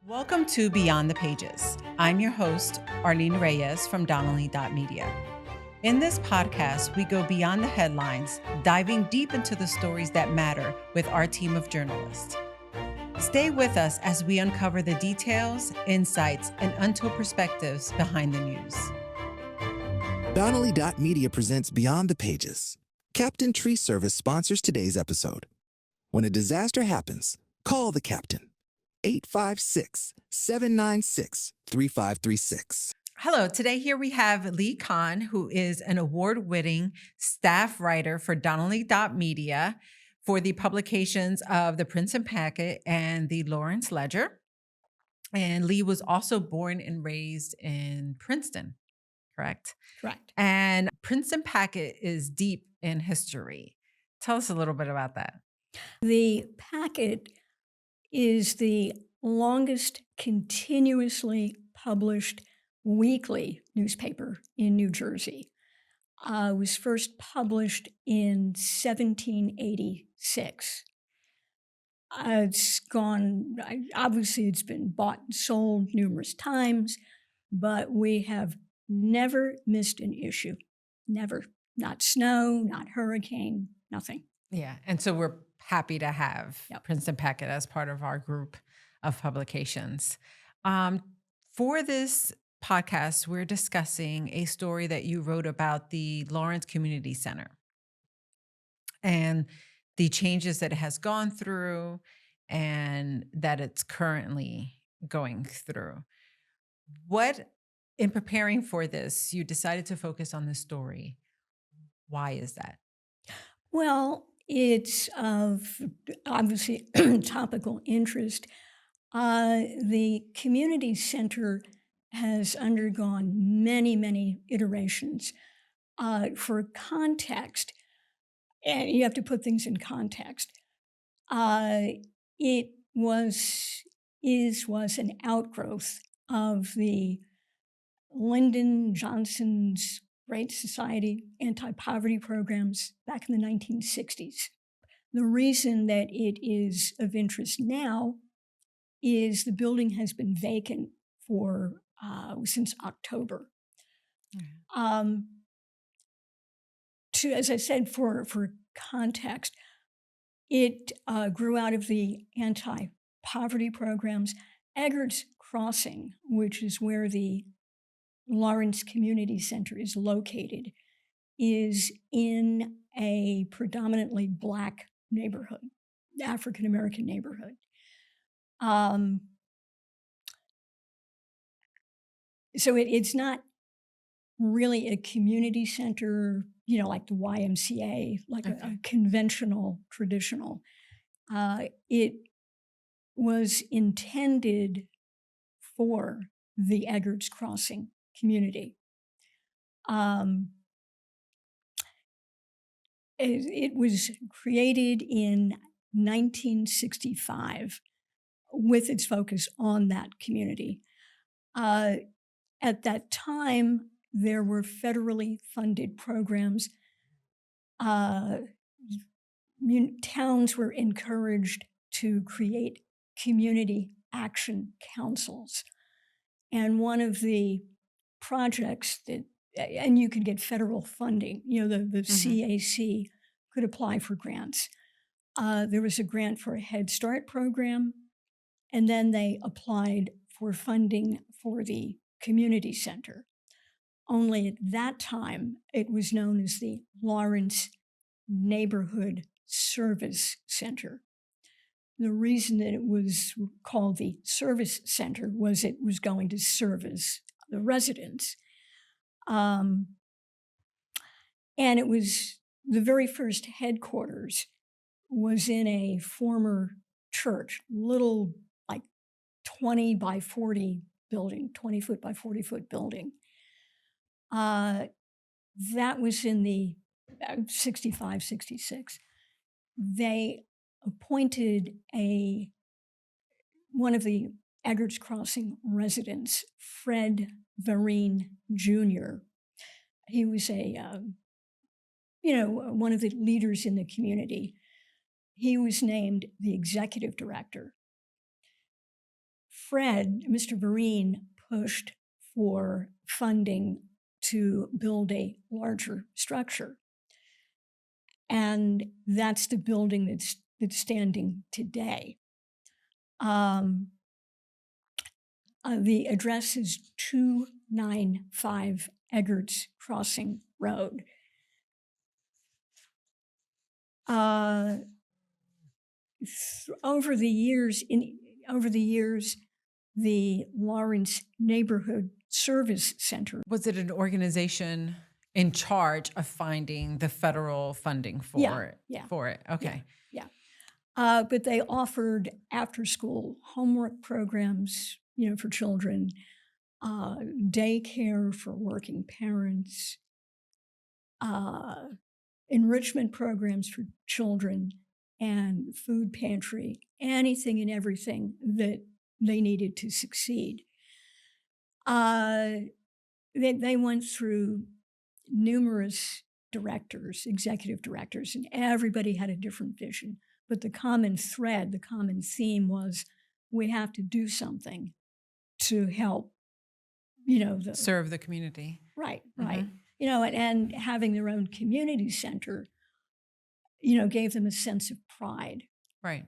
Welcome to Beyond the Pages. I'm your host, Arlene Reyes from Donnelly.media. In this podcast, we go beyond the headlines, diving deep into the stories that matter with our team of journalists. Stay with us as we uncover the details, insights, and untold perspectives behind the news. Donnelly.media presents Beyond the Pages. Captain Tree Service sponsors today's episode. When a disaster happens, call the captain. 856-796-3536. Hello, today here we have Lee Kahn, who is an award-winning staff writer for Donnelly.media for the publications of the Princeton Packet and the Lawrence Ledger. And Lee was also born and raised in Princeton, correct? Correct. And Princeton Packet is deep in history. Tell us a little bit about that. The Packet is the longest continuously published weekly newspaper in New Jersey. It was first published in 1786. Obviously it's been bought and sold numerous times, but we have never missed an issue. Never. Not snow, not hurricane, nothing. Yeah. And so we're happy to have Princeton Packet as part of our group of publications. For this podcast, we're discussing a story that you wrote about the Lawrence Community Center and the changes that it has gone through and that it's currently going through. What, in preparing for this, you decided to focus on this story? Why is that? Well, it's of obviously topical interest. The community center has undergone many, many iterations. For context, and you have to put things in context, it was an outgrowth of the Lyndon Johnson's Great Society anti-poverty programs back in the 1960s. The reason that it is of interest now is the building has been vacant for since October. As I said, for context, it grew out of the anti-poverty programs. Eggerts Crossing, which is where the Lawrence Community Center is located, is in a predominantly Black neighborhood, African-American neighborhood. So it's not really a community center, like the YMCA, like a conventional, traditional. It was intended for the Eggerts Crossing community. It was created in 1965 with its focus on that community. At that time, there were federally funded programs. Towns were encouraged to create community action councils. And one of the projects and you could get federal funding, the CAC could apply for grants. There was a grant for a Head Start program, and then they applied for funding for the community center. Only at that time, it was known as the Lawrence Neighborhood Service Center. The reason that it was called the Service Center was it was going to service the residents. And it was the very first headquarters was in a former church, little like 20 by 40 building, 20 foot by 40 foot building. That was in the 65, 66. They appointed one of the Eggerts Crossing residents, Fred Vereen Jr. He was one of the leaders in the community. He was named the executive director. Mr. Vereen, pushed for funding to build a larger structure. And that's the building that's standing today. The address is 295 Eggerts Crossing Road. Over the years, the Lawrence Neighborhood Service Center. Was it an organization in charge of finding the federal funding for it? Yeah. For it. Okay. Yeah. But they offered after-school homework programs, for children, daycare for working parents, enrichment programs for children, and food pantry, anything and everything that they needed to succeed. They went through numerous directors, executive directors, and everybody had a different vision. But the common thread, the common theme was, we have to do something to help, Serve the community. Right. Mm-hmm. And having their own community center, gave them a sense of pride. Right.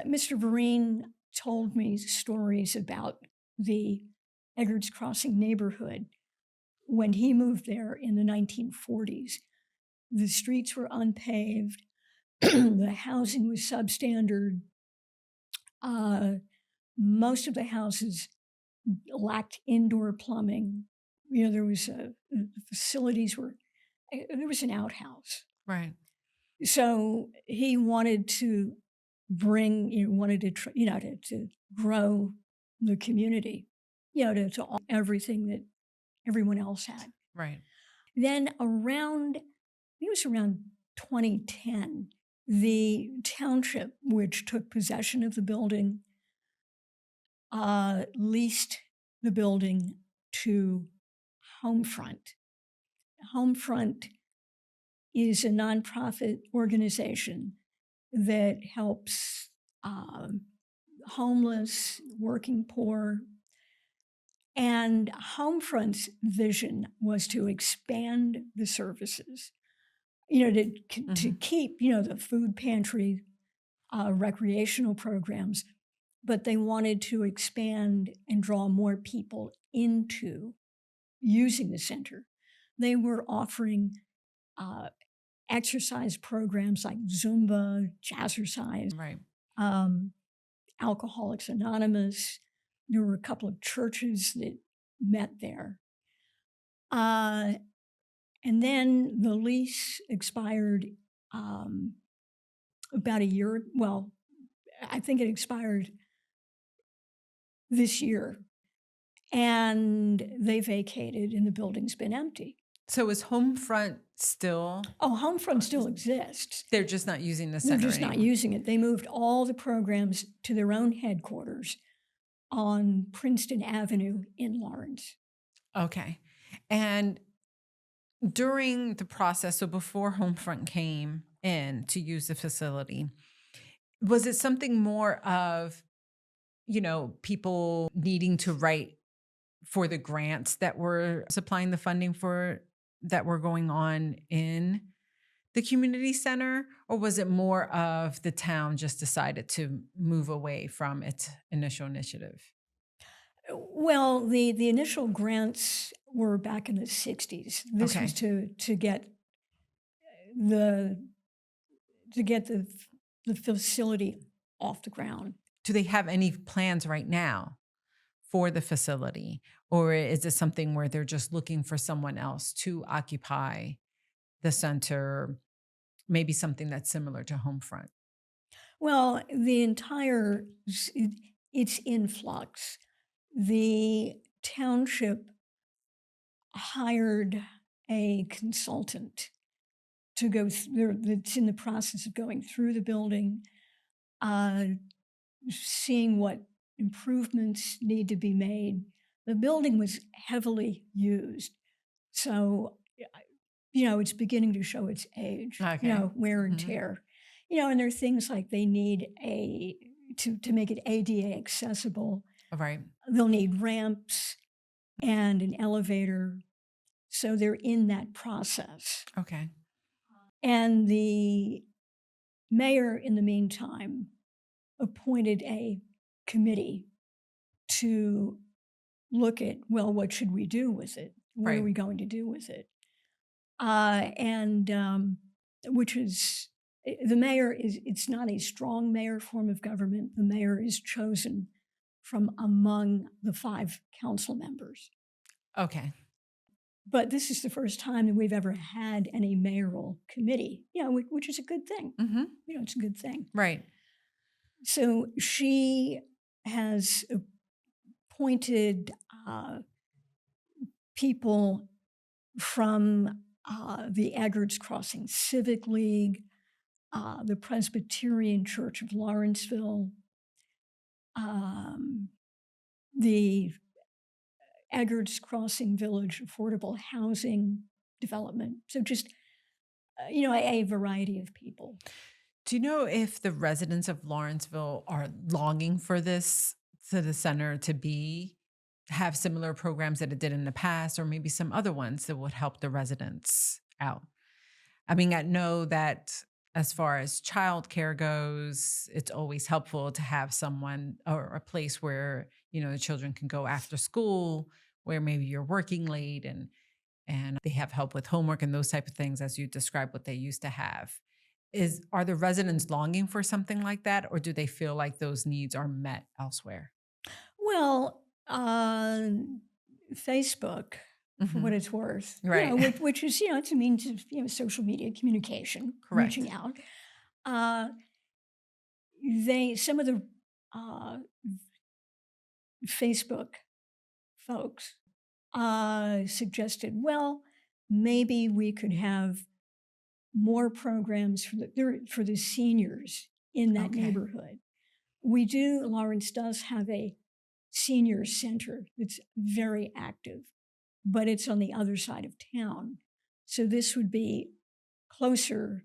Mr. Vereen told me stories about the Eggerts Crossing neighborhood when he moved there in the 1940s. The streets were unpaved. The housing was substandard. Most of the houses lacked indoor plumbing. There was the facilities there was an outhouse. Right. So he wanted to to grow the community, to everything that everyone else had. Right. Then around 2010, the township, which took possession of the building, leased the building to Homefront. Homefront is a nonprofit organization that helps homeless, working poor. And Homefront's vision was to expand the services, to keep, the food pantry, recreational programs, but they wanted to expand and draw more people into using the center. They were offering exercise programs like Zumba, Jazzercise, Right. Alcoholics Anonymous. There were a couple of churches that met there. And then the lease expired about a year. Well, I think it expired this year. And they vacated, and the building's been empty. So is Homefront still? Oh, Homefront still exists. They're just not using the center They're just anymore. not using it. They moved all the programs to their own headquarters on Princeton Avenue in Lawrence. Okay. And during the process, so before Homefront came in to use the facility, was it something more of, people needing to write for the grants that were supplying the funding for that were going on in the community center? Or was it more of the town just decided to move away from its initial initiative? Well, the initial grants were back in the 60s. This was to get the facility off the ground. Do they have any plans right now for the facility? Or is it something where they're just looking for someone else to occupy the center, maybe something that's similar to Homefront? Well, it's in flux. The township hired a consultant to go that's in the process of going through the building, seeing what improvements need to be made. The building was heavily used. So, it's beginning to show its age, wear and tear. And there are things like they need to make it ADA accessible. Right. They'll need ramps and an elevator. So they're in that process. Okay. And the mayor, in the meantime, appointed a committee to look at, well, what should we do with it? What are Right. we going to do with it? Which is, the mayor is, it's not a strong mayor form of government. The mayor is chosen from among the 5 council members. Okay. But this is the first time that we've ever had any mayoral committee, which is a good thing. Mm-hmm. It's a good thing. Right. So she has appointed people from the Eggerts Crossing Civic League, the Presbyterian Church of Lawrenceville, the Eggerts Crossing Village Affordable Housing Development. So just, a variety of people. Do you know if the residents of Lawrenceville are longing for this, to the center to have similar programs that it did in the past, or maybe some other ones that would help the residents out? I mean, I know that as far as childcare goes, it's always helpful to have someone or a place where, the children can go after school, where maybe you're working late and they have help with homework and those type of things, as you described what they used to have. Are the residents longing for something like that, or do they feel like those needs are met elsewhere? Well, Facebook, for what it's worth, Right. which is, it's a means of, social media communication, Correct. reaching out. Some of the Facebook folks suggested, well, maybe we could have more programs for the seniors in that Okay. neighborhood. Lawrence does have a senior center that's very active, but it's on the other side of town. So this would be closer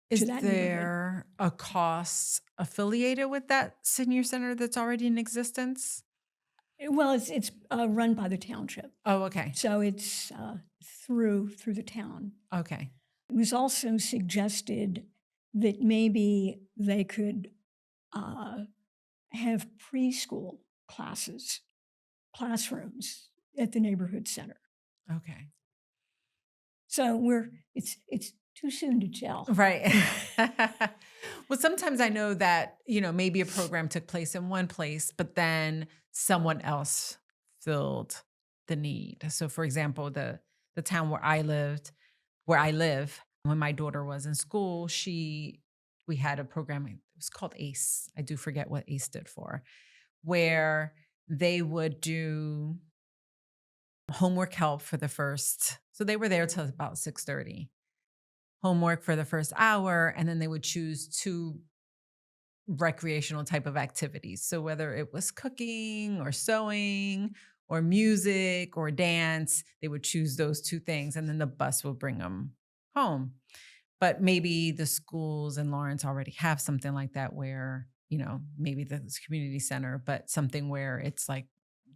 Is to that neighborhood. there a cost affiliated with that senior center that's already in existence? Well, it's run by the township, Oh, okay. so it's through the town. Okay. It was also suggested that maybe they could have preschool classrooms at the neighborhood center. Okay. So it's too soon to tell. Right. Well, sometimes I know that, maybe a program took place in one place, but then someone else filled the need. So for example, the town where I live, when my daughter was in school, we had a program, it was called ACE. I do forget what ACE stood for, where they would do homework help for so they were there till about 6:30. Homework for the first hour, and then they would choose 2 recreational type of activities. So whether it was cooking or sewing or music or dance, they would choose those 2 things, and then the bus will bring them home. But maybe the schools in Lawrence already have something like that where, maybe the community center, but something where it's like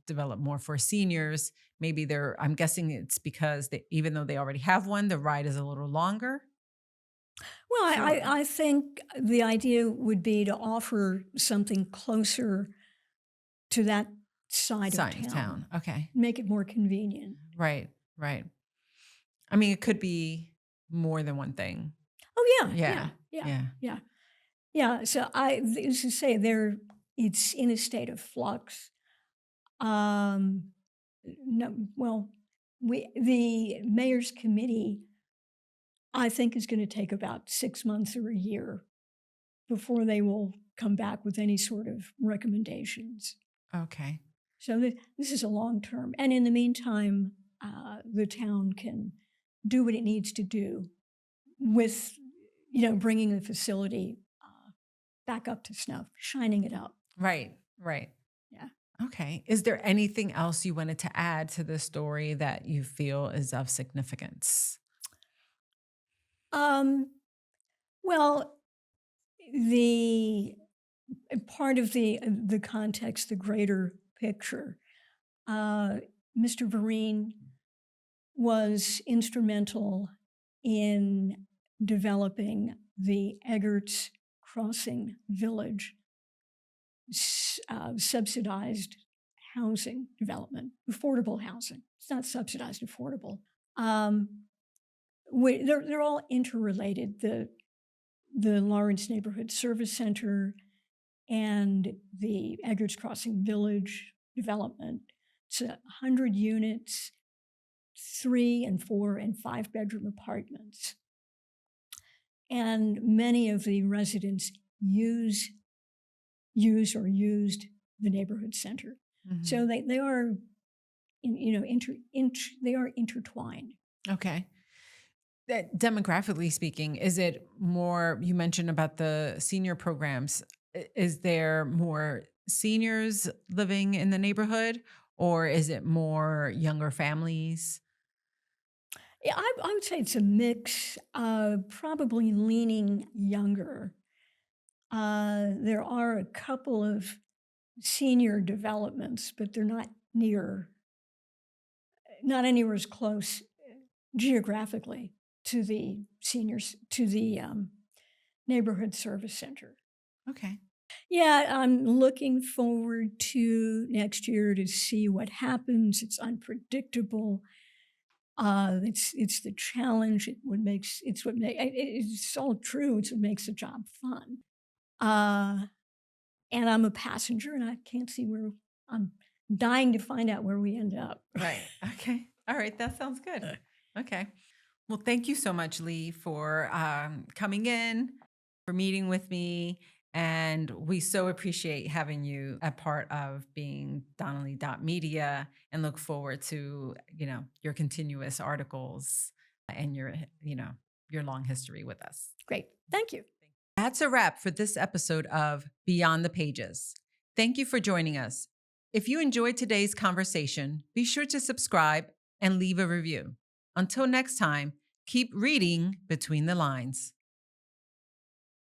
developed more for seniors. Maybe I'm guessing it's because even though they already have one, the ride is a little longer. Well, Sure. I think the idea would be to offer something closer to that side Side of of town, town. Okay. make it more convenient. Right. Right. I mean, it could be more than one thing. Oh Yeah. yeah. So as I say, it's in a state of flux. No, well, the mayor's committee, I think, is going to take about 6 months or a year before they will come back with any sort of recommendations. Okay. So this is a long term. And in the meantime, the town can do what it needs to do with, bringing the facility back up to snuff, shining it up. Right. Right. Yeah. Okay. Is there anything else you wanted to add to the story that you feel is of significance? Well, the part of the context, the greater picture. Mr. Vereen was instrumental in developing the Eggerts Crossing village, subsidized housing development, affordable housing. It's not subsidized, affordable. They're all interrelated. The Lawrence Neighborhood Service Center and the Eggerts Crossing Village development. It's 100 units, 3 and 4 and 5 bedroom apartments. And many of the residents used the neighborhood center. Mhm. So they are, they are intertwined. Okay. Demographically speaking, is it more, you mentioned about the senior programs, is there more seniors living in the neighborhood, or is it more younger families? Yeah, I would say it's a mix, probably leaning younger. There are a couple of senior developments, but they're not anywhere as close geographically to the neighborhood service center. Okay. Yeah, I'm looking forward to next year to see what happens. It's unpredictable. It's the challenge. It's all true. It's what makes the job fun. And I'm a passenger, and I can't see where I'm dying to find out where we end up. Right. Okay. All right. That sounds good. Okay. Well, thank you so much, Lee, for coming in, for meeting with me. And we so appreciate having you a part of being Donnelly.media, and look forward to, your continuous articles and your long history with us. Great. Thank you. That's a wrap for this episode of Beyond the Pages. Thank you for joining us. If you enjoyed today's conversation, be sure to subscribe and leave a review. Until next time, keep reading between the lines.